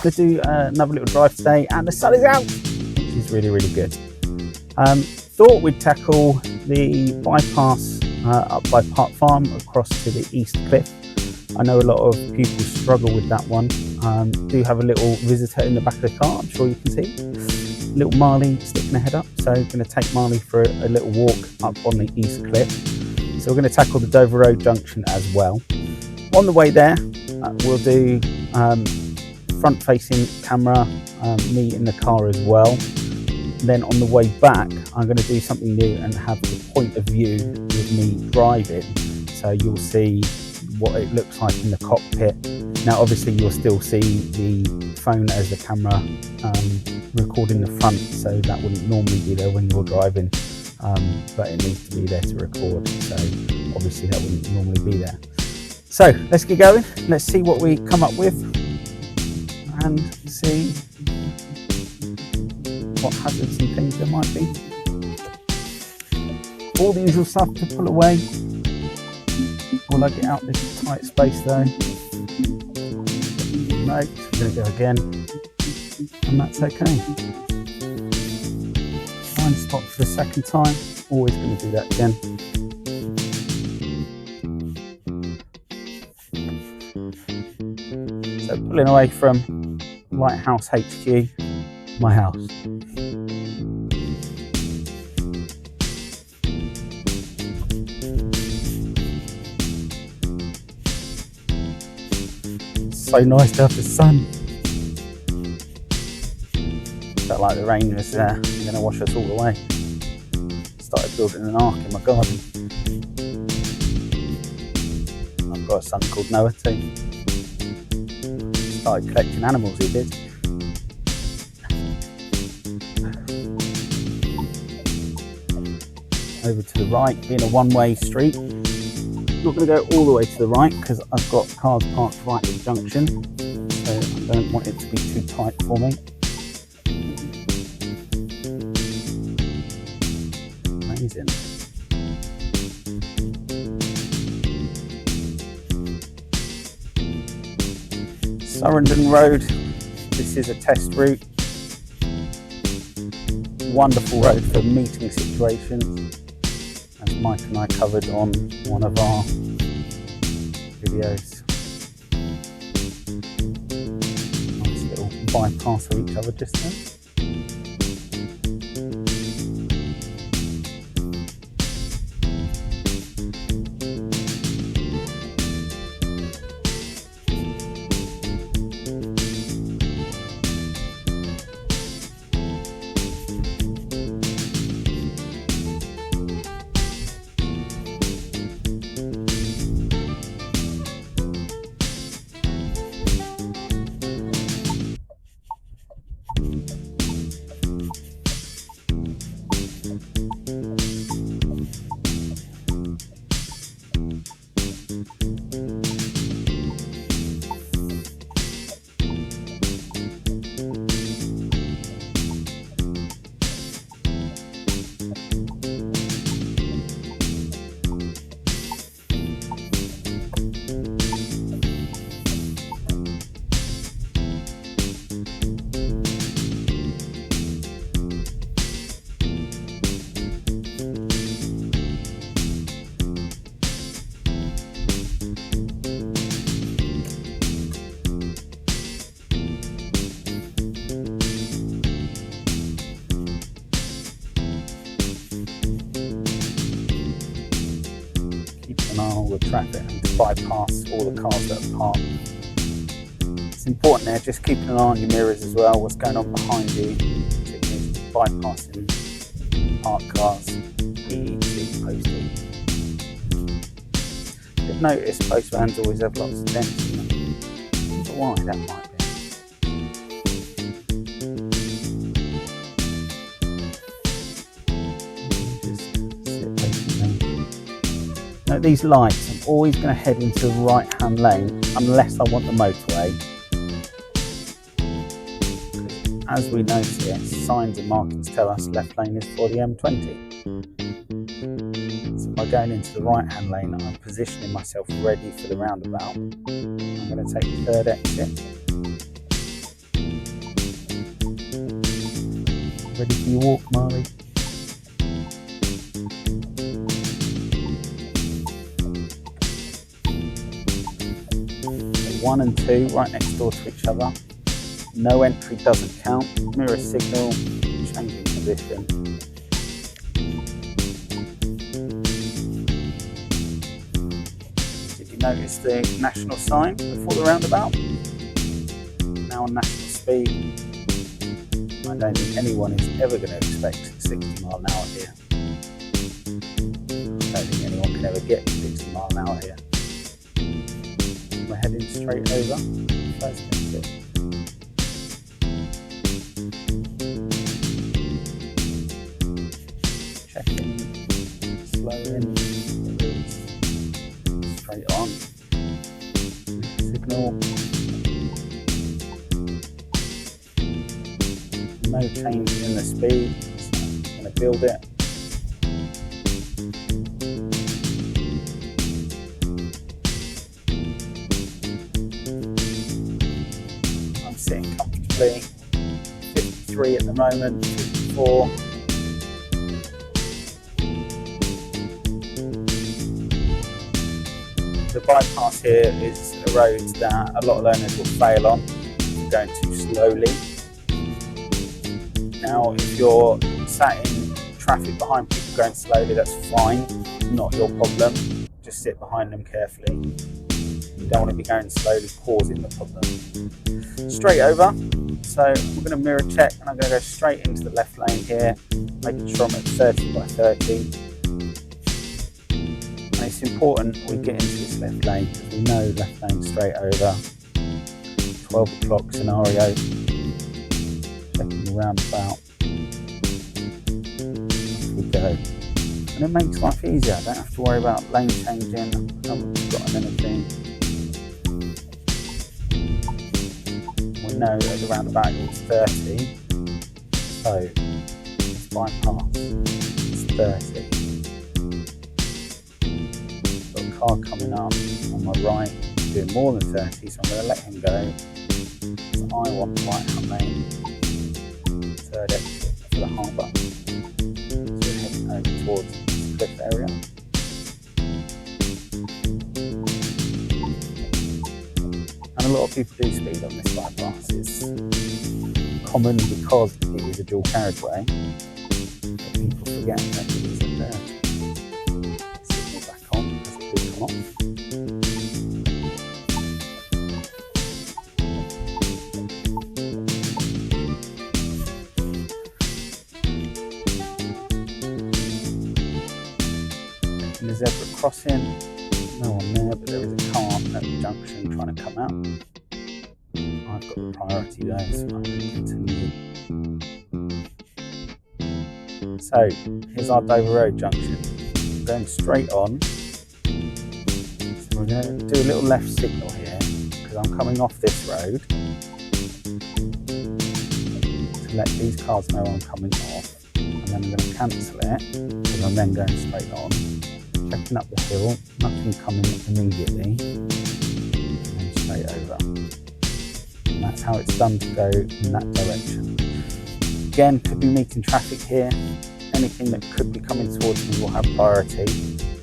to do another little drive today, and the sun is out, which is really, really good. Thought we'd tackle the bypass up by Park Farm across to the East Cliff. I know a lot of people struggle with that one. Do have a little visitor in the back of the car, I'm sure you can see. Little Marley sticking her head up, so I'm going to take Marley for a little walk up on the East Cliff. So we're going to tackle the Dover Road junction as well. On the way there, we'll do front-facing camera, me in the car as well. Then on the way back, I'm going to do something new and have the point of view with me driving. So you'll see what it looks like in the cockpit. Now obviously you'll still see the phone as the camera recording the front, so that wouldn't normally be there when you're driving, but it needs to be there to record, so obviously that wouldn't normally be there. So let's get going, let's see what we come up with and see what hazards and things there might be. All the usual stuff to pull away. Will I get out this tight space though? No, we're going to go again, and that's okay. Blind spot for the second time, always going to do that again. So pulling away from Lighthouse HQ, my house. So nice to have the sun. Felt like the rain was going to wash us all away. Started building an ark in my garden. I've got a son called Noah too. Started collecting animals, he did. Over to the right, being a one-way street. Not going to go all the way to the right because I've got cars parked right at the junction, so I don't want it to be too tight for me. Amazing. Surrendon Road, this is a test route. Wonderful road for meeting situations, as Mike and I covered on one of our videos. Nice little bypass of each other just then. All the traffic and to bypass all the cars that are parked. It's important there, just keeping an eye on your mirrors as well, what's going on behind you, particularly bypassing parked cars, EET, posting. You've noticed post vans always have lots of dents in them. I wonder why that might be. Now these lights, I'm always going to head into the right hand lane unless I want the motorway. As we notice, signs and markings tell us left lane is for the M20. So by going into the right hand lane, I'm positioning myself ready for the roundabout. I'm going to take the third exit. Ready for your walk, Marley? So 1 and 2 right next door to each other. No entry doesn't count. Mirror signal, changing position. Did you notice the national sign before the roundabout? Now on national speed. I don't think anyone is ever going to expect 60 mile an hour here. I don't think anyone can ever get 60 mile an hour here. We're heading straight over. First exit. Checking, slow in, straight on. Signal. No change in the speed, so I'm going to build it. I'm sitting comfortably, 53 at the moment, 54. The bypass here is a road that a lot of learners will fail on, going too slowly. Now, if you're sat in traffic behind people going slowly, that's fine, not your problem. Just sit behind them carefully. You don't want to be going slowly, causing the problem. Straight over, so we're going to mirror check, and I'm going to go straight into the left lane here, making sure I'm at 30 by 30. And it's important we get into this left lane, because we know left lane straight over. 12 o'clock scenario. Checking the roundabout. Off we go. And it makes life easier. I don't have to worry about lane changing. I haven't forgotten anything. We know at the roundabout it's 30. So this bypass is 30. Got a car coming up on my right doing more than 30, so I'm going to let him go. So I want the right hand lane. Third exit for the harbour. So we're heading over towards the cliff area. And a lot of people do speed on this bypass. It's common because it is a dual carriageway, but people forget that it isn't there. Signal back on as it did come off. The zebra crossing, no one there, but there is a car at the junction trying to come out. I've got the priority there, so I'm going to continue. So here's our Dover Road junction. I'm going straight on. So we're going to do a little left signal here, because I'm coming off this road to let these cars know I'm coming off, and then I'm going to cancel it, because I'm then going straight on. Checking up the hill, nothing coming immediately, and then straight over. And that's how it's done to go in that direction. Again, could be meeting traffic here. Anything that could be coming towards me will have priority.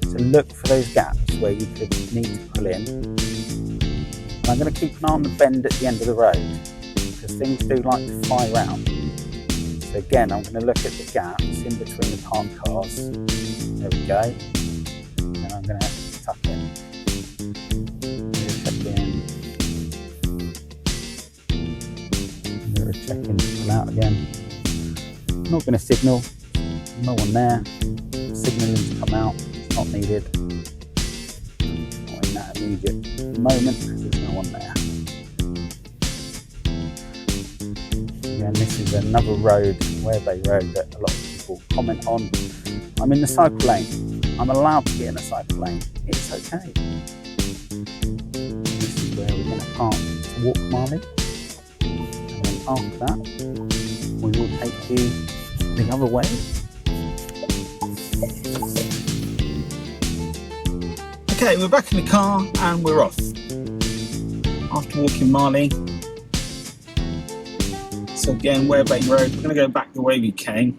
So look for those gaps where you could need to pull in. And I'm going to keep an eye on the bend at the end of the road, because things do like to fly round. So again, I'm going to look at the gaps in between the parked cars. There we go. And I'm going to tuck in. Mirror check in. Mirror check in, pull out again. I'm not going to signal. No one there. Signalling to come out. It's not needed. Not in that immediate moment, because there's no one there. Again, this is another road, Warebay Road, that a lot of people comment on. I'm in the cycle lane. I'm allowed to be in a cycle lane. It's okay. This is where we're going to park to walk Marley. And then after that, we will take you the other way. Okay, we're back in the car and we're off. After walking Marley, So again, Warebay Road, we're going to go back the way we came,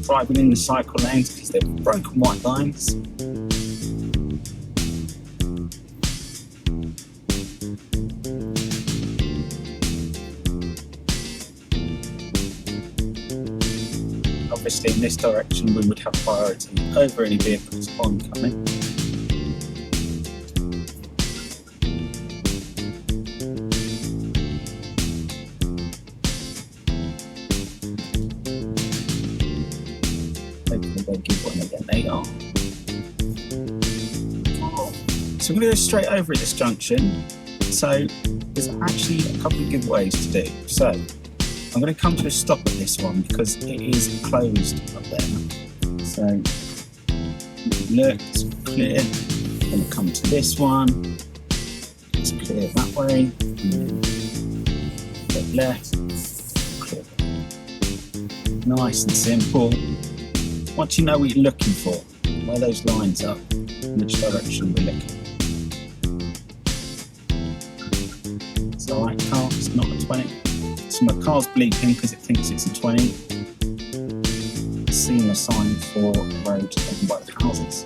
driving in the cycle lanes because they're broken white lines. Obviously in this direction we would have priority over any vehicles oncoming. Hopefully they'll give one again, they are. So we're going to go straight over at this junction. So there's actually a couple of giveaways to do. So I'm going to come to a stop at this one because it is closed up there. So look, it's clear. I'm going to come to this one. It's clear that way. And then go left. Clear. Nice and simple. Once you know what you're looking for, where those lines are, which direction we're looking. It's alright, car, it's not a 20. So my car's bleeping because it thinks it's a 20. Seeing a sign for the road taken by the houses.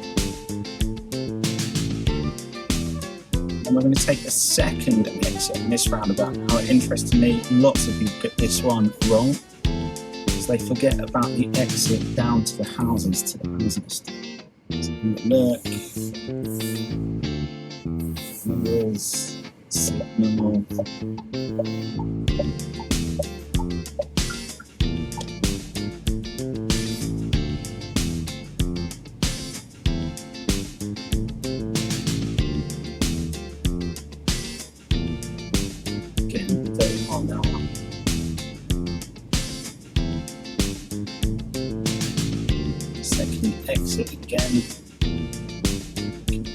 And we're going to take a second exit in this roundabout. Now, interestingly, lots of people get this one wrong because they forget about the exit down to the houses, to the housing estate. So look, there's signal. Getting 30 miles an hour. Second exit again.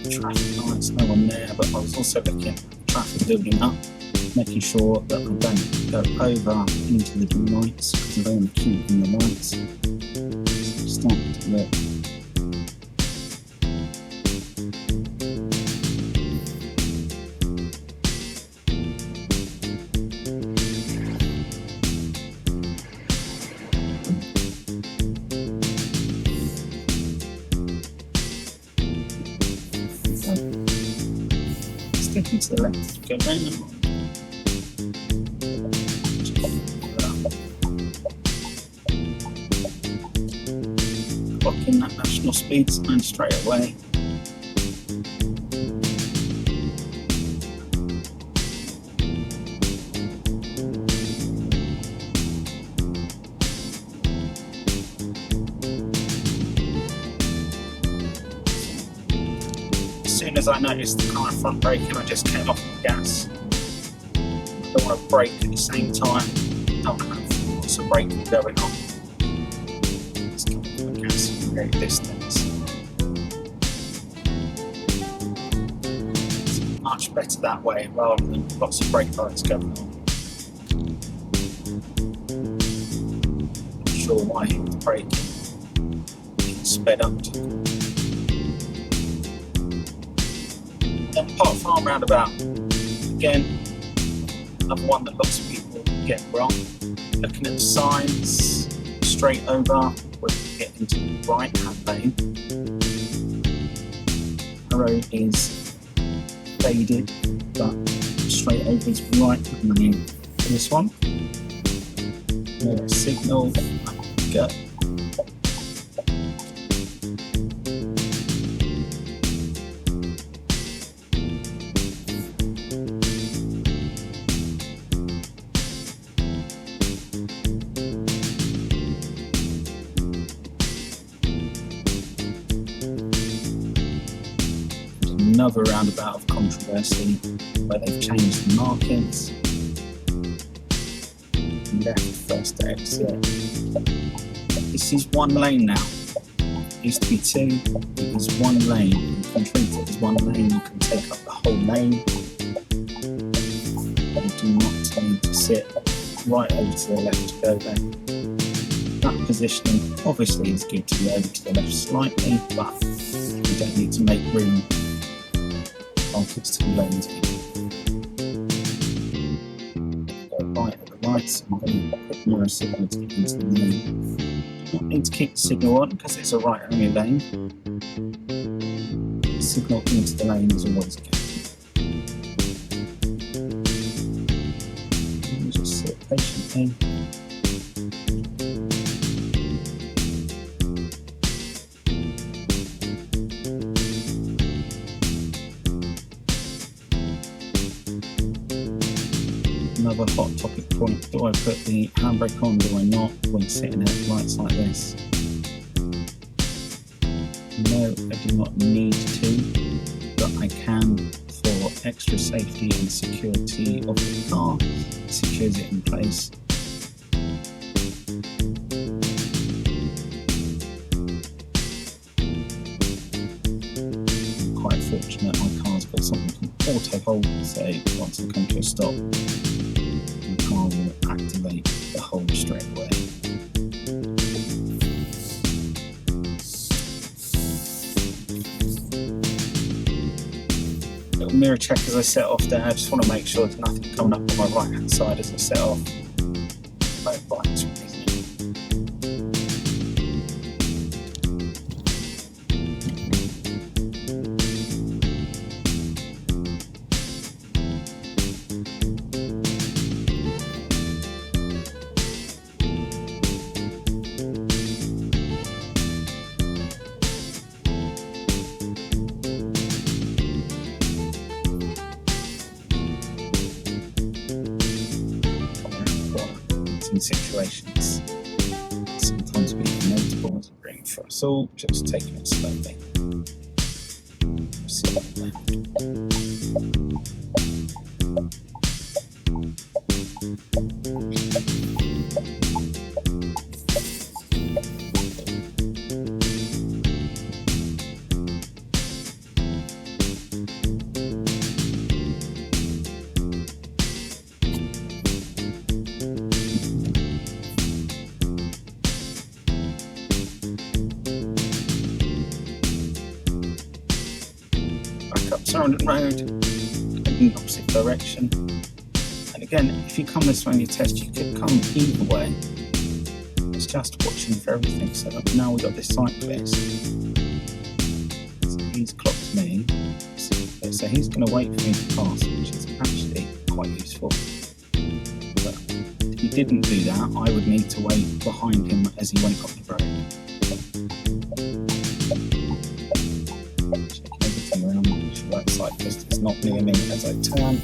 Traffic lights, no one there, but I was also looking at traffic building up, making sure that I don't go over into the lights because I don't want to keep in the lights. So starting to look. Sticking to the left, go round. Clocking that national speed sign straight away. As soon as I noticed the car in front braking, I just came off the gas. I don't want to brake at the same time. Don't have lots of braking going on. Just come off the gas and go distance. It's much better that way rather than lots of brake lights going on. Not sure why he was braking. He sped up to. Park Farm roundabout, again, another one that lots of people get wrong. Looking at the signs, straight over, we get into the right hand lane. The road is faded, but straight over is right hand lane for this one. Signal, go. Another roundabout of controversy where they've changed the markings. Left first exit. This is one lane now. It used to be two, it is one lane. You can treat it as one lane, you can take up the whole lane. You do not need to sit right over to the left to go there. That positioning obviously is good to be over to the left slightly, but you don't need to make room. It's two lanes. Go right at the lights. I'm going to put mirror signal to get into the lane. You don't need to keep the signal on because it's a right-only lane. The signal into the lane is always good. And just sit patiently. Another hot topic point, do I put the handbrake on, do I not, when sitting at lights like this? No, I do not need to, but I can for extra safety and security of the car. It secures it in place. I'm quite fortunate my car's got something called auto hold, so once I come to a stop, the car will activate the hold straight away. Little mirror check as I set off there. I just want to make sure there's nothing coming up on my right hand side as I set off. Both bikes from these. In situations, sometimes be inevitable as a bring for us all, just taking it slowly. Back up Surrendon Road in the opposite direction. And again, if you come this way in your test, you could come either way. It's just watching for everything. So now we've got this cyclist. So he's clocked me. So he's going to wait for me to pass, which is actually quite useful. But if he didn't do that, I would need to wait behind him as he went off the road. That cyclist is not near me as I turn.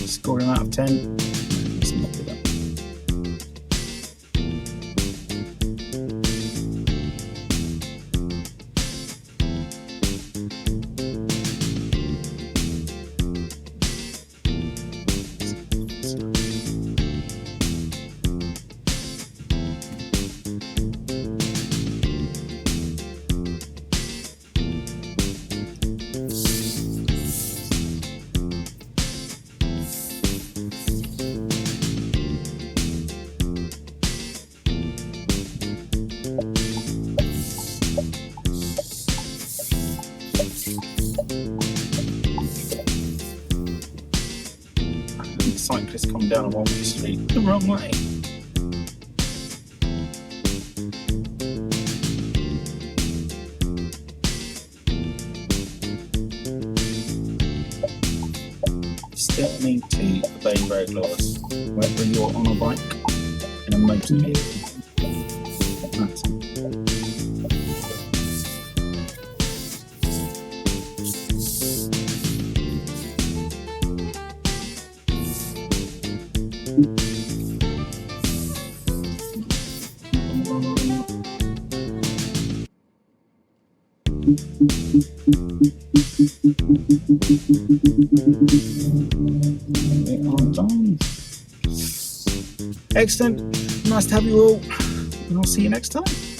Score him out of 10. Let's knock it up. Cyclists come down a one-way street the wrong way. You still need to obey road laws, whether you're on a bike, in a motor vehicle. We are done. Excellent. Nice to have you all, and I'll see you next time.